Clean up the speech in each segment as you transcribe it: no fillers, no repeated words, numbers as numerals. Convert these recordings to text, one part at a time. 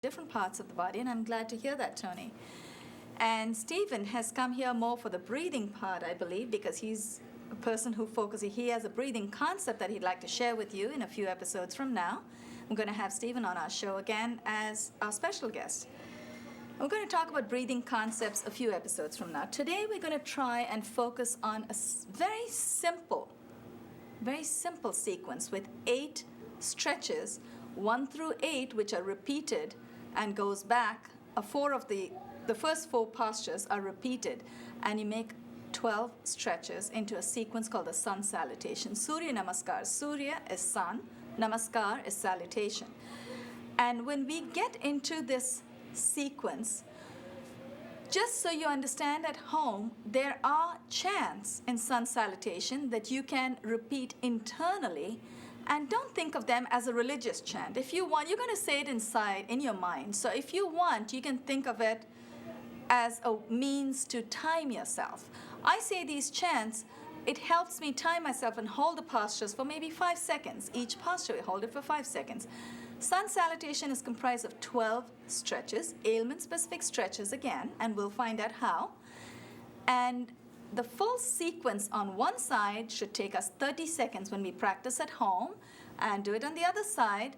different parts of the body, and I'm glad to hear that, Tony. And Stephen has come here more for the breathing part, I believe, because he's a person who focuses. He has a breathing concept that he'd like to share with you in a few episodes from now. I'm going to have Stephen on our show again as our special guest. We're going to talk about breathing concepts a few episodes from now. Today we're going to try and focus on a very simple sequence with 8 stretches, 1 through 8, which are repeated and goes back. The first 4 postures are repeated, and you make 12 stretches into a sequence called the sun salutation. Surya Namaskar. Surya is sun, Namaskar is salutation. And when we get into this sequence, just so you understand at home, there are chants in sun salutation that you can repeat internally, and don't think of them as a religious chant. If you want, you're going to say it inside in your mind. So if you want, you can think of it as a means to time yourself. I say these chants, it helps me time myself and hold the postures for maybe 5 seconds. Each posture, we hold it for 5 seconds. Sun salutation is comprised of 12 stretches, ailment-specific stretches again, and we'll find out how. And the full sequence on one side should take us 30 seconds when we practice at home, and do it on the other side.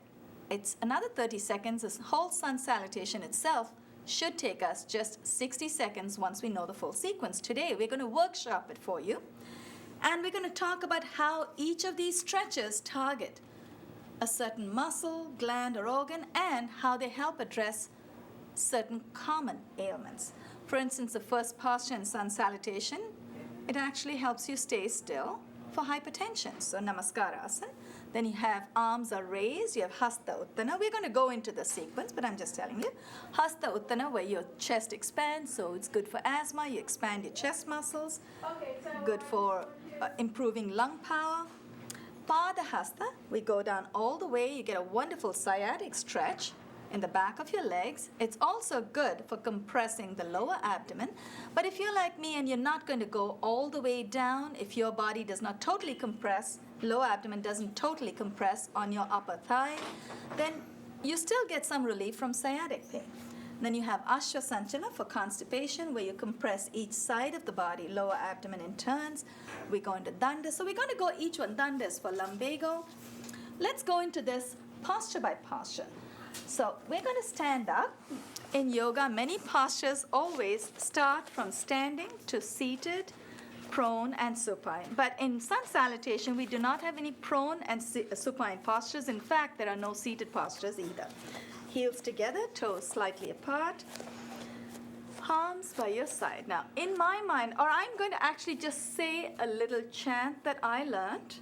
It's another 30 seconds. This whole sun salutation itself should take us just 60 seconds once we know the full sequence. Today we're going to workshop it for you, and we're going to talk about how each of these stretches target a certain muscle, gland, or organ, and how they help address certain common ailments. For instance, the first posture in sun salutation, it actually helps you stay still for hypertension. So Namaskarasana. Then you have arms are raised. You have Hasta Uttana. We're going to go into the sequence, but I'm just telling you. Hasta Uttana, where your chest expands, so it's good for asthma. You expand your chest muscles. Good for improving lung power. Padahasta, we go down all the way. You get a wonderful sciatic stretch in the back of your legs. It's also good for compressing the lower abdomen. But if you're like me and you're not going to go all the way down, if your body does not totally compress, lower abdomen doesn't totally compress on your upper thigh, then you still get some relief from sciatic pain. Then you have Ashwasanchana for constipation, where you compress each side of the body, lower abdomen in turns. We go into Danda. So we're going to go each one. Danda is for lumbago. Let's go into this posture by posture. So we're going to stand up. In yoga, many postures always start from standing to seated, prone, and supine. But in sun salutation, we do not have any prone and supine postures. In fact, there are no seated postures either. Heels together, toes slightly apart, palms by your side. Now, in my mind, or I'm going to actually just say a little chant that I learned.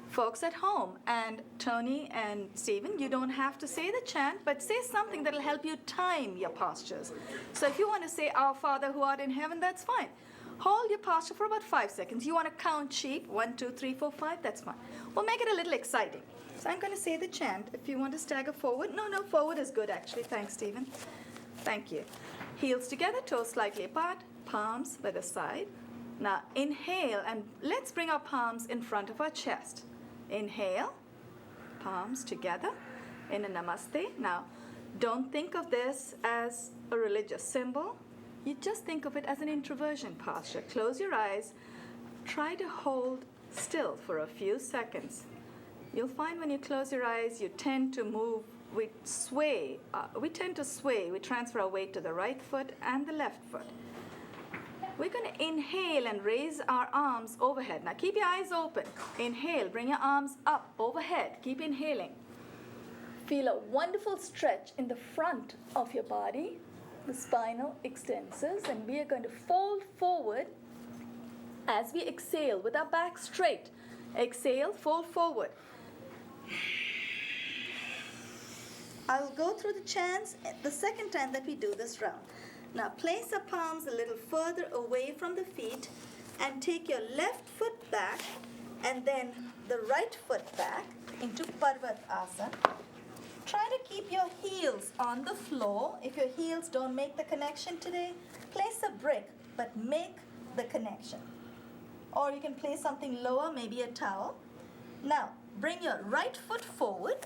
Folks at home, and Tony and Stephen, you don't have to say the chant, but say something that'll help you time your postures. So if you want to say, Our Father who art in heaven, that's fine. Hold your posture for about 5 seconds. You want to count sheep, 1, 2, 3, 4, 5, that's fine. We'll make it a little exciting. So I'm going to say the chant. If you want to stagger forward, no, forward is good actually. Thanks, Stephen. Thank you. Heels together, toes slightly apart, palms by the side. Now inhale, and let's bring our palms in front of our chest. Inhale, palms together in a namaste. Now, don't think of this as a religious symbol. You just think of it as an introversion posture. Close your eyes. Try to hold still for a few seconds. You'll find when you close your eyes, you tend to move. We tend to sway. We transfer our weight to the right foot and the left foot. We're going to inhale and raise our arms overhead. Now keep your eyes open. Inhale, bring your arms up overhead. Keep inhaling. Feel a wonderful stretch in the front of your body, the spinal extensors, and we are going to fold forward as we exhale with our back straight. Exhale, fold forward. I'll go through the chants the second time that we do this round. Now place our palms a little further away from the feet and take your left foot back and then the right foot back into Parvatasana. Try to keep your heels on the floor. If your heels don't make the connection today, place a brick, but make the connection. Or you can place something lower, maybe a towel. Now, bring your right foot forward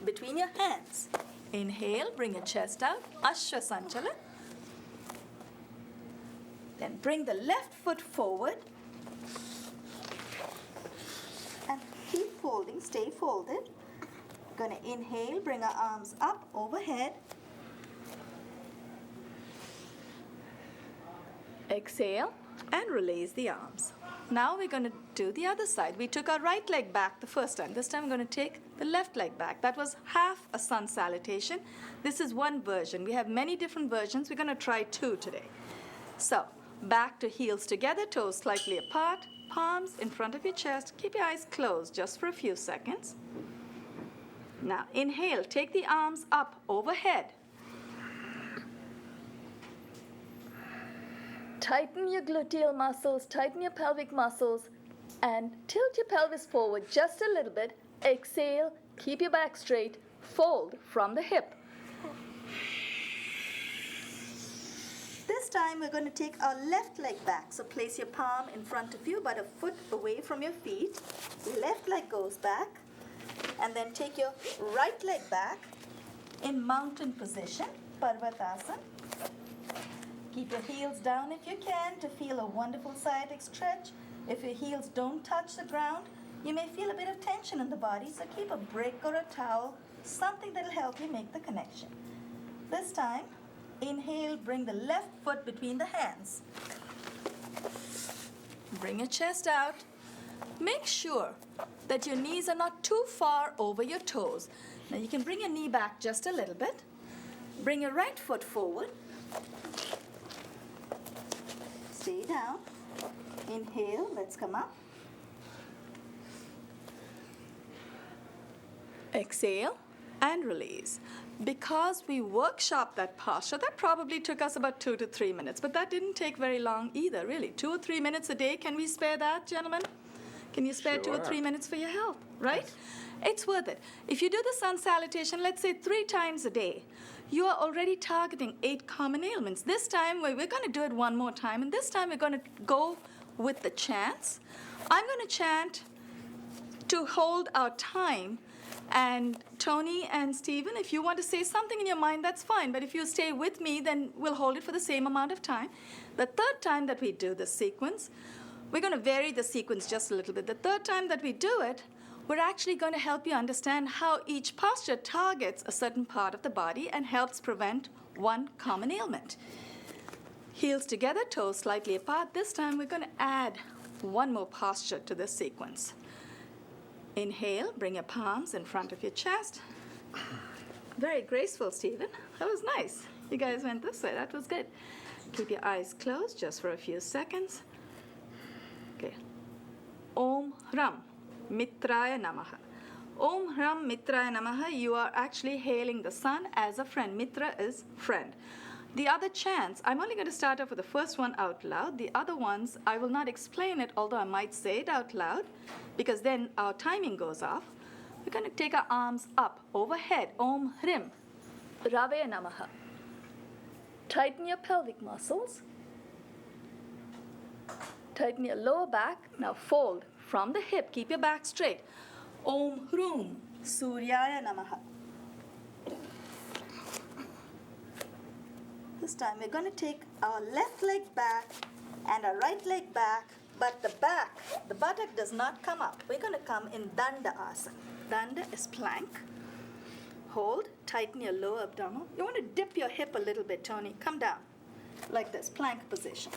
between your hands. Inhale, bring your chest out, Ashwa Sanchala. Then bring the left foot forward and keep folding, stay folded. Gonna inhale, bring our arms up overhead. Exhale and release the arms. Now we're going to do the other side. We took our right leg back the first time. This time we're going to take the left leg back. That was half a sun salutation. This is one version. We have many different versions. We're going to try 2 today. So, back to heels together, toes slightly apart, palms in front of your chest. Keep your eyes closed just for a few seconds. Now, inhale, take the arms up overhead. Tighten your gluteal muscles, tighten your pelvic muscles, and tilt your pelvis forward just a little bit. Exhale, keep your back straight, fold from the hip. This time we're going to take our left leg back. So place your palm in front of you, but a foot away from your feet. Left leg goes back. And then take your right leg back in mountain position, Parvatasana. Keep your heels down if you can to feel a wonderful sciatic stretch. If your heels don't touch the ground, you may feel a bit of tension in the body, so keep a brick or a towel, something that'll help you make the connection. This time, inhale, bring the left foot between the hands. Bring your chest out. Make sure that your knees are not too far over your toes. Now you can bring your knee back just a little bit. Bring your right foot forward. Stay down. Inhale, let's come up. Exhale and release. Because we workshopped that posture, that probably took us about 2 to 3 minutes, but that didn't take very long either, really. 2 or 3 minutes a day. Can we spare that, gentlemen? Can you spare 2 or 3 minutes for your health, right? It's worth it. If you do the sun salutation, let's say 3 times a day, you are already targeting 8 common ailments. This time, we're going to do it one more time, and this time we're going to go with the chants. I'm going to chant to hold our time, and Tony and Stephen, if you want to say something in your mind, that's fine, but if you stay with me, then we'll hold it for the same amount of time. The third time that we do this sequence, we're going to vary the sequence just a little bit. The third time that we do it, we're actually going to help you understand how each posture targets a certain part of the body and helps prevent one common ailment. Heels together, toes slightly apart. This time we're going to add one more posture to this sequence. Inhale, bring your palms in front of your chest. Very graceful, Stephen. That was nice. You guys went this way. That was good. Keep your eyes closed just for a few seconds. Okay. Om Ram Mitraya Namaha. Om Ram Mitraya Namaha. You are actually hailing the sun as a friend. Mitra is friend. The other chants, I'm only going to start off with the first one out loud. The other ones, I will not explain it, although I might say it out loud, because then our timing goes off. We're going to take our arms up overhead. Om Hrim Rave Namaha. Tighten your pelvic muscles. Tighten your lower back. Now fold from the hip. Keep your back straight. Om Hrum Suryaya Namaha. This time we're going to take our left leg back and our right leg back, but the buttock does not come up. We're going to come in Danda Asana. Danda is plank. Hold, tighten your lower abdominal. You want to dip your hip a little bit, Tony. Come down, like this, plank position.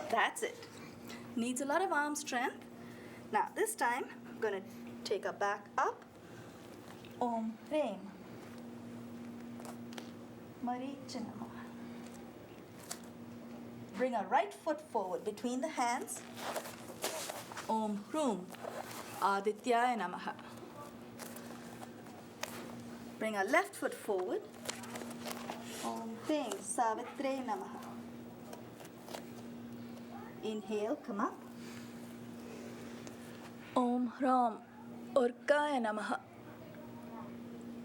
That's it. Needs a lot of arm strength. Now, this time, I'm going to take our back up. Om Rem Marichanama. Bring our right foot forward between the hands. Om Hrum Adityaya Namaha. Bring our left foot forward. Om Ping Savitre Namaha. Inhale, come up. Om Ram Urkaya Namaha.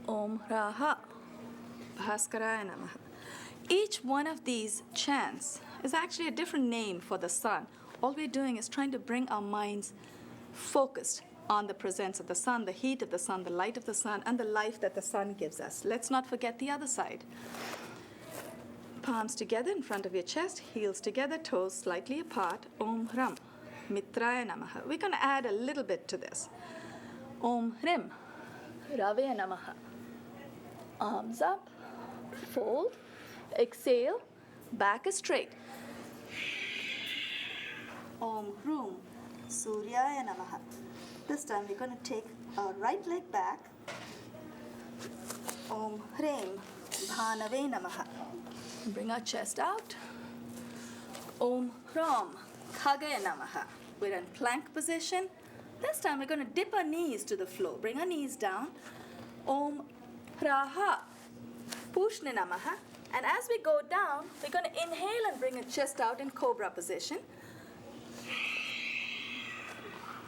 Om Raha Bhaskaraya Namaha. Each one of these chants is actually a different name for the sun. All we're doing is trying to bring our minds focused on the presence of the sun, the heat of the sun, the light of the sun, and the life that the sun gives us. Let's not forget the other side. Palms together in front of your chest, heels together, toes slightly apart. Om Hram, Mitraya Namaha. We're going to add a little bit to this. Om Hrim, Rave Namaha. Arms up, fold, exhale, back is straight. Om Hrum, Suryaya Namaha. This time we're going to take our right leg back. Om Hrim, Bhanave Namaha. Bring our chest out. Om Hram, Khagaya Namaha. We're in plank position. This time we're going to dip our knees to the floor. Bring our knees down. Om Hraha, Pushne Namaha. And as we go down, we're going to inhale and bring our chest out in cobra position.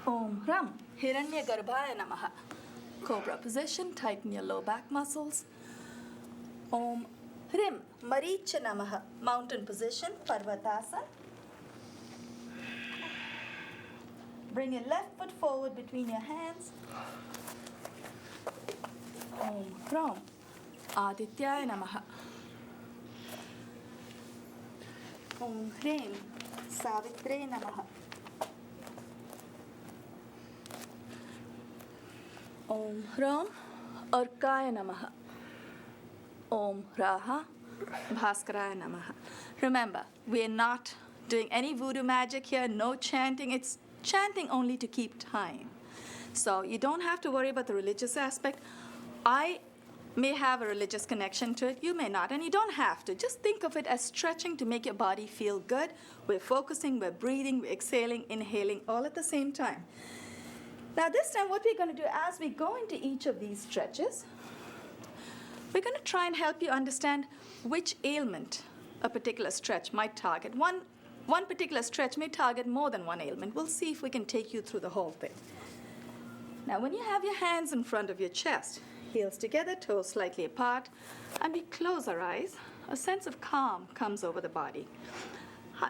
Om Hram, Hiranya Garbhaya Namaha. Cobra position, tighten your low back muscles. Om Hrim, Maricha Namaha. Mountain position, Parvatasana. Bring your left foot forward between your hands. Om Hram, Adityaya Namaha. Om Hrim, Savitre Namaha. Om Hram, Arkaya Namaha. Om Raha, Bhaskaraya Namaha. Remember, we are not doing any voodoo magic here, no chanting. It's chanting only to keep time. So you don't have to worry about the religious aspect. I may have a religious connection to it, you may not, and you don't have to. Just think of it as stretching to make your body feel good. We're focusing, we're breathing, we're exhaling, inhaling, all at the same time. Now this time what we're going to do as we go into each of these stretches, we're going to try and help you understand which ailment a particular stretch might target. One particular stretch may target more than one ailment. We'll see if we can take you through the whole thing. Now when you have your hands in front of your chest, heels together, toes slightly apart, and we close our eyes, a sense of calm comes over the body.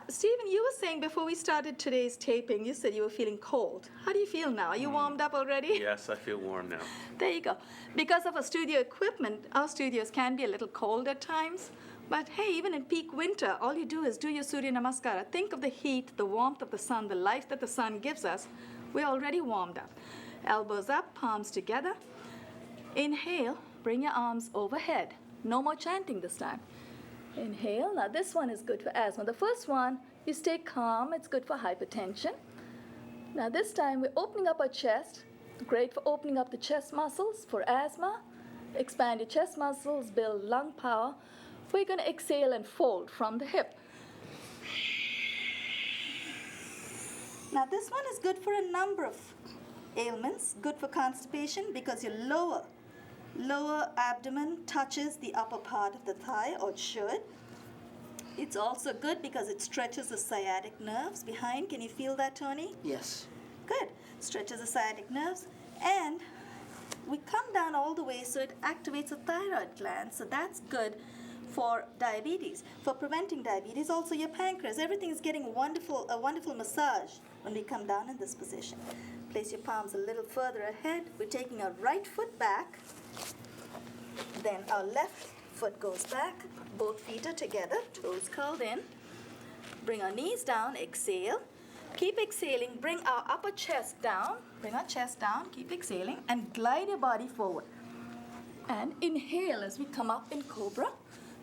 Stephen, you were saying before we started today's taping, you said you were feeling cold. How do you feel now? Are you warmed up already? Yes, I feel warm now. There you go. Because of our studio equipment, our studios can be a little cold at times. But hey, even in peak winter, all you do is do your Surya Namaskara. Think of the heat, the warmth of the sun, the life that the sun gives us. We're already warmed up. Elbows up, palms together. Inhale, bring your arms overhead. No more chanting this time. Inhale. Now this one is good for asthma. The first one, you stay calm. It's good for hypertension. Now this time we're opening up our chest. Great for opening up the chest muscles for asthma. Expand your chest muscles, build lung power. We're going to exhale and fold from the hip. Now this one is good for a number of ailments. Good for constipation because your lower abdomen touches the upper part of the thigh, or it should. It's also good because it stretches the sciatic nerves behind. Can you feel that, Tony? Yes. Good. Stretches the sciatic nerves. And we come down all the way so it activates the thyroid gland. So that's good for diabetes, for preventing diabetes. Also your pancreas. Everything is getting a wonderful massage when we come down in this position. Place your palms a little further ahead. We're taking our right foot back. Then our left foot goes back. Both feet are together, toes curled in. Bring our knees down, exhale. Keep exhaling, bring our upper chest down. Bring our chest down, keep exhaling, and glide your body forward. And inhale as we come up in cobra.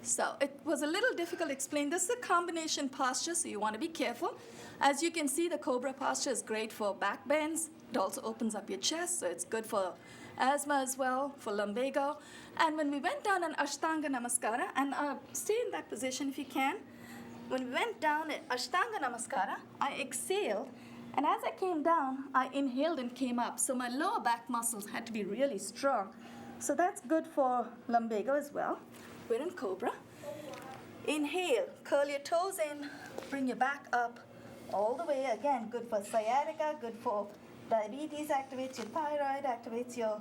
So it was a little difficult to explain. This is a combination posture, so you want to be careful. As you can see, the cobra posture is great for back bends. It also opens up your chest, so it's good for asthma as well, for lumbago. And when we went down an Ashtanga Namaskara, and stay in that position if you can. When we went down at Ashtanga Namaskara, I exhaled, and as I came down, I inhaled and came up. So my lower back muscles had to be really strong. So that's good for lumbago as well. We're in cobra. Inhale, curl your toes in, bring your back up all the way. Again, good for sciatica, good for diabetes, activates your thyroid, activates your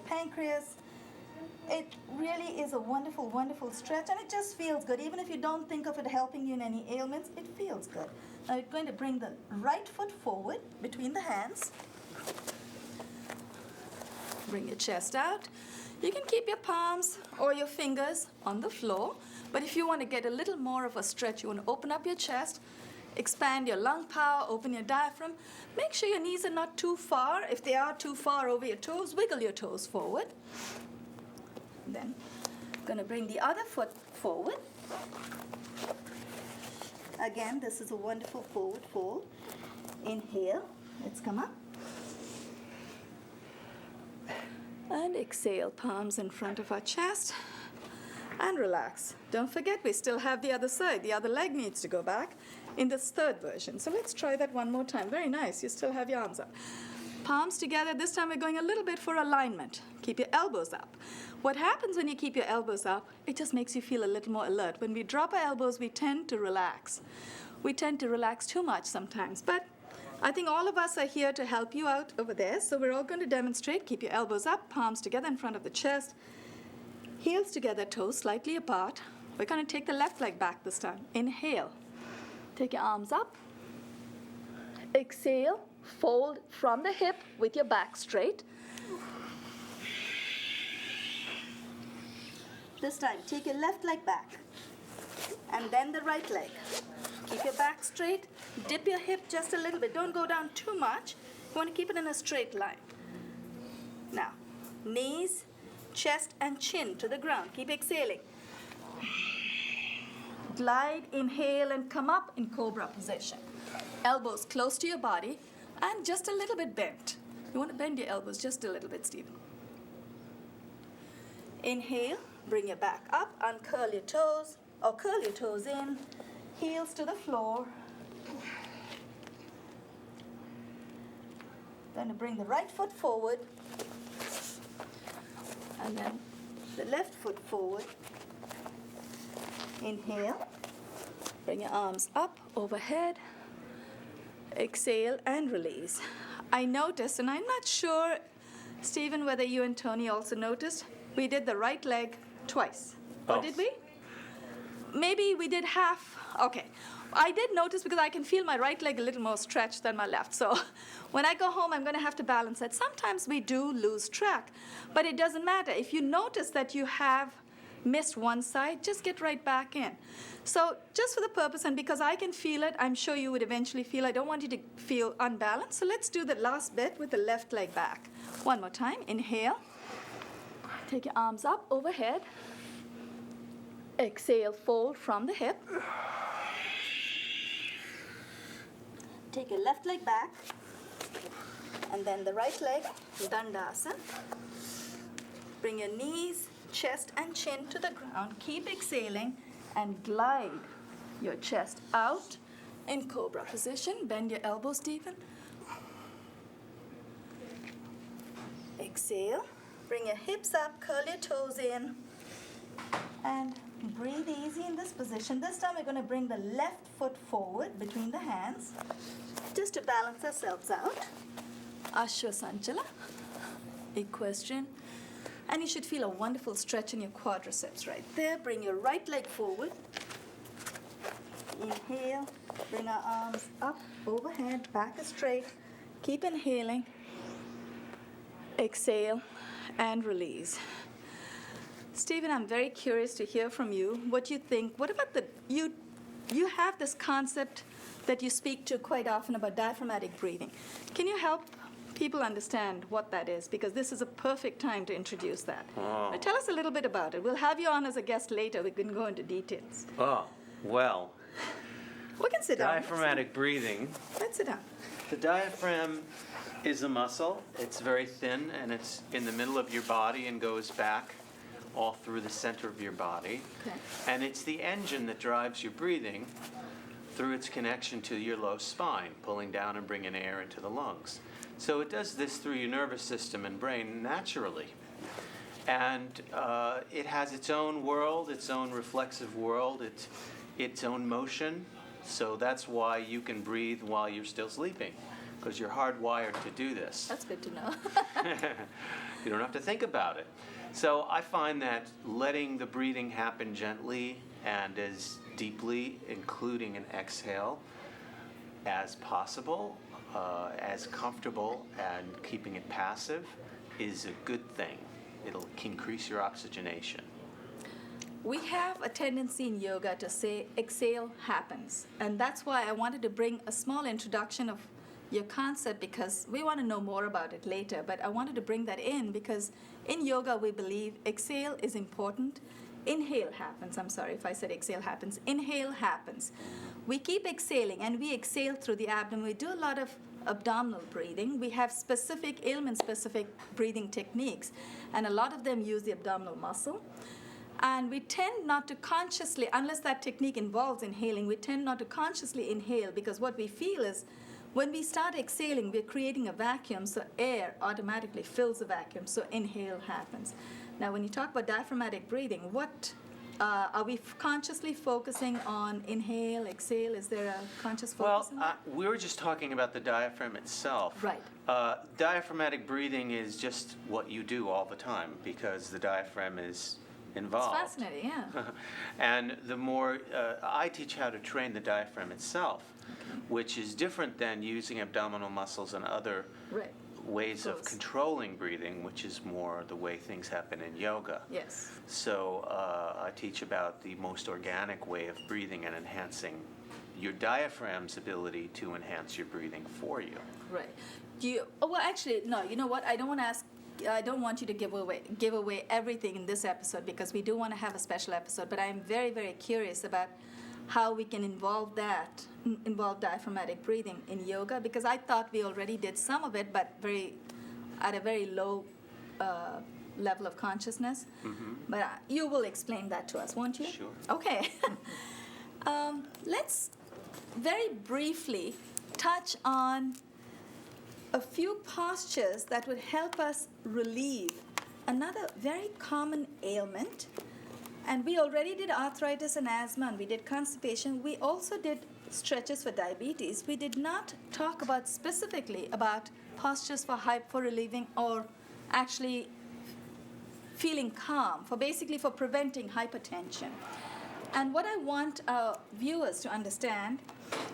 pancreas. It really is a wonderful, wonderful stretch, and it just feels good. Even if you don't think of it helping you in any ailments, it feels good. Now you're going to bring the right foot forward between the hands. Bring your chest out. You can keep your palms or your fingers on the floor, but if you want to get a little more of a stretch, you want to open up your chest, expand your lung power, open your diaphragm. Make sure your knees are not too far. If they are too far over your toes, wiggle your toes forward. Then I'm going to bring the other foot forward. Again, this is a wonderful forward fold. Inhale. Let's come up. And exhale, palms in front of our chest. And relax. Don't forget, we still have the other side. The other leg needs to go back in this third version. So let's try that one more time. Very nice. You still have your arms up. Palms together. This time we're going a little bit for alignment. Keep your elbows up. What happens when you keep your elbows up, it just makes you feel a little more alert. When we drop our elbows, we tend to relax. We tend to relax too much sometimes. But I think all of us are here to help you out over there. So we're all going to demonstrate. Keep your elbows up, palms together in front of the chest. Heels together, toes slightly apart. We're going to take the left leg back this time. Inhale. Take your arms up. Exhale. Fold from the hip with your back straight. This time, take your left leg back. And then the right leg. Keep your back straight. Dip your hip just a little bit. Don't go down too much. You want to keep it in a straight line. Now, knees, chest, and chin to the ground. Keep exhaling. Glide, inhale, and come up in cobra position. Elbows close to your body and just a little bit bent. You want to bend your elbows just a little bit, Stephen. Inhale, bring your back up, uncurl your toes, or curl your toes in, heels to the floor. Going to bring the right foot forward, and then the left foot forward. Inhale, bring your arms up, overhead. Exhale and release. I noticed, and I'm not sure, Stephen, whether you and Tony also noticed, we did the right leg twice. Or did we? Maybe we did half. Okay. I did notice because I can feel my right leg a little more stretched than my left. So when I go home, I'm going to have to balance that. Sometimes we do lose track, but it doesn't matter. If you notice that you have missed one side, just get right back in. So just for the purpose, and because I can feel it, I'm sure you would eventually feel, I don't want you to feel unbalanced. So let's do the last bit with the left leg back. One more time. Inhale. Take your arms up overhead. Exhale, fold from the hip. Take your left leg back. And then the right leg, Dandasana. Bring your knees, chest, and chin to the ground. Keep exhaling and glide your chest out in cobra position. Bend your elbows, Stephen. Exhale. Bring your hips up, curl your toes in, and breathe easy in this position. This time we're going to bring the left foot forward between the hands just to balance ourselves out. Ashwasanchala, equestrian. And you should feel a wonderful stretch in your quadriceps right there. Bring your right leg forward. Inhale. Bring our arms up, overhead, back is straight. Keep inhaling. Exhale and release. Stephen, I'm very curious to hear from you what you think. What about you have this concept that you speak to quite often about diaphragmatic breathing. Can you help people understand what that is? Because this is a perfect time to introduce that. Oh. Tell us a little bit about it. We'll have you on as a guest later. We can go into details. Oh, well. We can sit down. Diaphragmatic breathing. Let's sit down. The diaphragm is a muscle. It's very thin, and it's in the middle of your body and goes back all through the center of your body. Okay. And it's the engine that drives your breathing through its connection to your low spine, pulling down and bringing air into the lungs. So it does this through your nervous system and brain naturally. And it has its own world, its own reflexive world, its own motion. So that's why you can breathe while you're still sleeping, because you're hardwired to do this. That's good to know. You don't have to think about it. So I find that letting the breathing happen gently and as deeply, including an exhale, as possible, as comfortable, and keeping it passive is a good thing. It'll increase your oxygenation. We have a tendency in yoga to say exhale happens. And that's why I wanted to bring a small introduction of your concept, because we want to know more about it later. But I wanted to bring that in because in yoga we believe exhale is important. Inhale happens. I'm sorry if I said exhale happens. Inhale happens. We keep exhaling and we exhale through the abdomen. We do a lot of abdominal breathing. We have specific ailment-specific breathing techniques, and a lot of them use the abdominal muscle. And we tend not to consciously, unless that technique involves inhaling, we tend not to consciously inhale, because what we feel is when we start exhaling, we're creating a vacuum, so air automatically fills the vacuum, so inhale happens. Now, when you talk about diaphragmatic breathing, what are we consciously focusing on inhale, exhale? Is there a conscious focus on that? We were just talking about the diaphragm itself. Right. Diaphragmatic breathing is just what you do all the time because the diaphragm is involved. It's fascinating, yeah. And the more I teach how to train the diaphragm itself, which is different than using abdominal muscles and other Right. ways of controlling breathing, which is more the way things happen in yoga. Yes. So I teach about the most organic way of breathing and enhancing your diaphragm's ability to enhance your breathing for you. Right. Well, actually, no. You know what? I don't want to ask. I don't want you to give away everything in this episode, because we do want to have a special episode. But I'm very, very curious about how we can involve diaphragmatic breathing in yoga, because I thought we already did some of it, but at a very low level of consciousness. Mm-hmm. But you will explain that to us, won't you? Sure. Okay. Let's very briefly touch on a few postures that would help us relieve another very common ailment. And we already did arthritis and asthma, and we did constipation. We also did stretches for diabetes. We did not talk about specifically about postures for relieving or actually feeling calm, for preventing hypertension. And what I want our viewers to understand,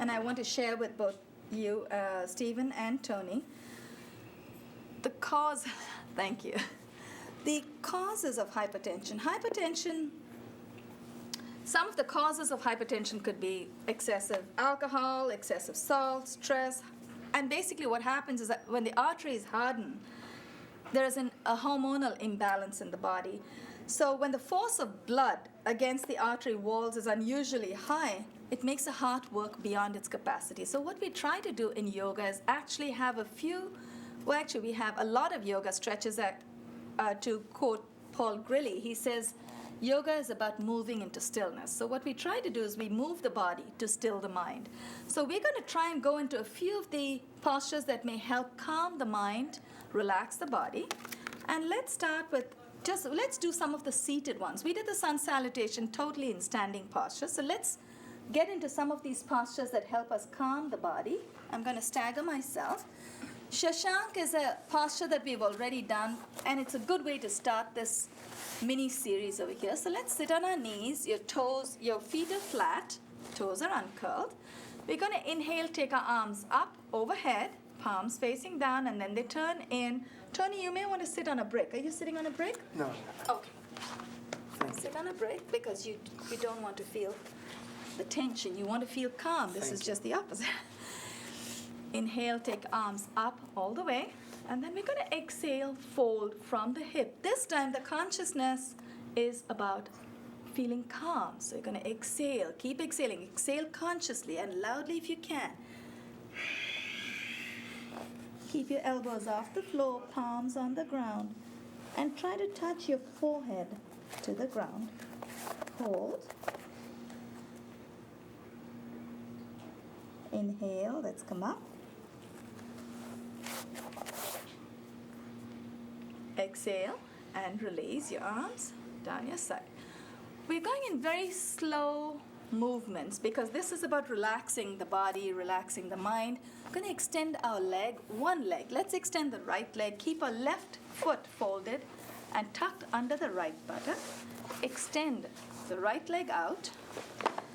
and I want to share with both you, Stephen and Tony, thank you, the causes of hypertension. Some of the causes of hypertension could be excessive alcohol, excessive salt, stress, and basically what happens is that when the arteries harden, there is a hormonal imbalance in the body. So when the force of blood against the artery walls is unusually high, it makes the heart work beyond its capacity. So what we try to do in yoga is actually have we have a lot of yoga stretches that, to quote Paul Grilly, he says, yoga is about moving into stillness. So what we try to do is we move the body to still the mind. So we're going to try and go into a few of the postures that may help calm the mind, relax the body. And let's start with let's do some of the seated ones. We did the sun salutation totally in standing posture. So let's get into some of these postures that help us calm the body. I'm going to stagger myself. Shashank is a posture that we've already done, and it's a good way to start this mini series over here. So let's sit on our knees, your feet are flat, toes are uncurled. We're going to inhale, take our arms up overhead, palms facing down, and then they turn in. Tony, you may want to sit on a brick. Are you sitting on a brick? No. Okay. Sit on a brick because you don't want to feel the tension. You want to feel calm. This is just the opposite. Inhale, take arms up all the way. And then we're going to exhale, fold from the hip. This time the consciousness is about feeling calm. So you're going to exhale. Keep exhaling. Exhale consciously and loudly if you can. Keep your elbows off the floor, palms on the ground. And try to touch your forehead to the ground. Hold. Inhale, let's come up. Exhale and release your arms down your side. We're going in very slow movements because this is about relaxing the body, relaxing the mind. We're going to extend our one leg. Let's extend the right leg. Keep our left foot folded and tucked under the right buttock. Extend the right leg out.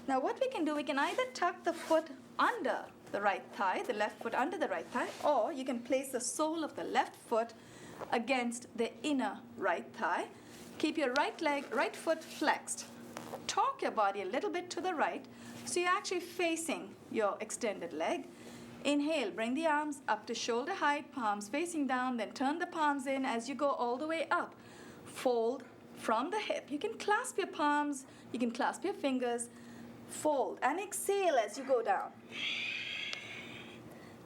Now what we can do, we can either tuck the foot under the right thigh, the left foot under the right thigh, or you can place the sole of the left foot against the inner right thigh. Keep your right foot flexed. Torque your body a little bit to the right so you're actually facing your extended leg. Inhale, bring the arms up to shoulder height, palms facing down, then turn the palms in as you go all the way up. Fold from the hip. You can clasp your palms, you can clasp your fingers. Fold and exhale as you go down.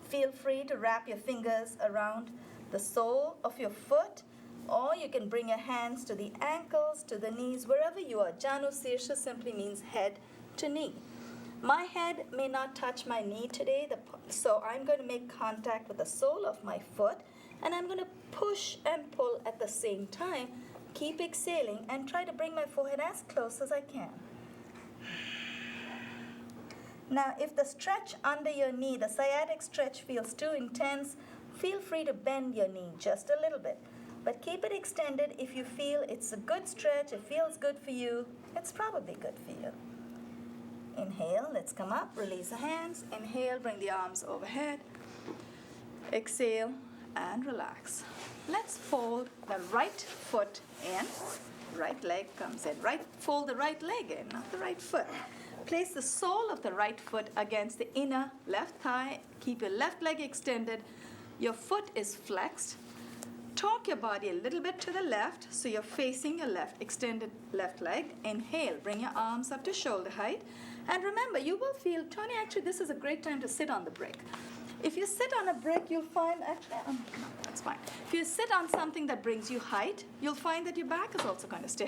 Feel free to wrap your fingers around the sole of your foot, or you can bring your hands to the ankles, to the knees, wherever you are. Janu Sirsha simply means head to knee. My head may not touch my knee today, so I'm going to make contact with the sole of my foot, and I'm going to push and pull at the same time. Keep exhaling and try to bring my forehead as close as I can. Now, if the stretch under your knee, the sciatic stretch, feels too intense, feel free to bend your knee just a little bit. But keep it extended. If you feel it's a good stretch, it feels good for you, it's probably good for you. Inhale, let's come up, release the hands. Inhale, bring the arms overhead. Exhale and relax. Let's fold the right foot in. Right leg comes in. Fold the right leg in, not the right foot. Place the sole of the right foot against the inner left thigh. Keep your left leg extended. Your foot is flexed. Torque your body a little bit to the left so you're facing your left, extended left leg. Inhale, bring your arms up to shoulder height. And remember, you will feel, Tony, actually this is a great time to sit on the brick. If you sit on a brick, you'll find, no, that's fine. If you sit on something that brings you height, you'll find that your back is also going to stay.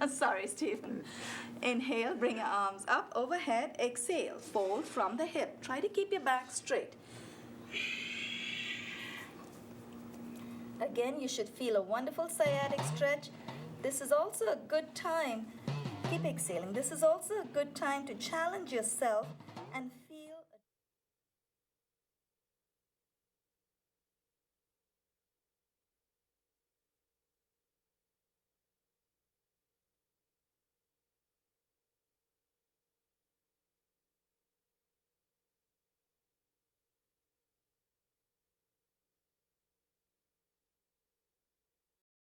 Sorry, Stephen. Inhale, bring your arms up overhead. Exhale, fold from the hip. Try to keep your back straight. Again, you should feel a wonderful sciatic stretch. This is also a good time. Keep exhaling. This is also a good time to challenge yourself and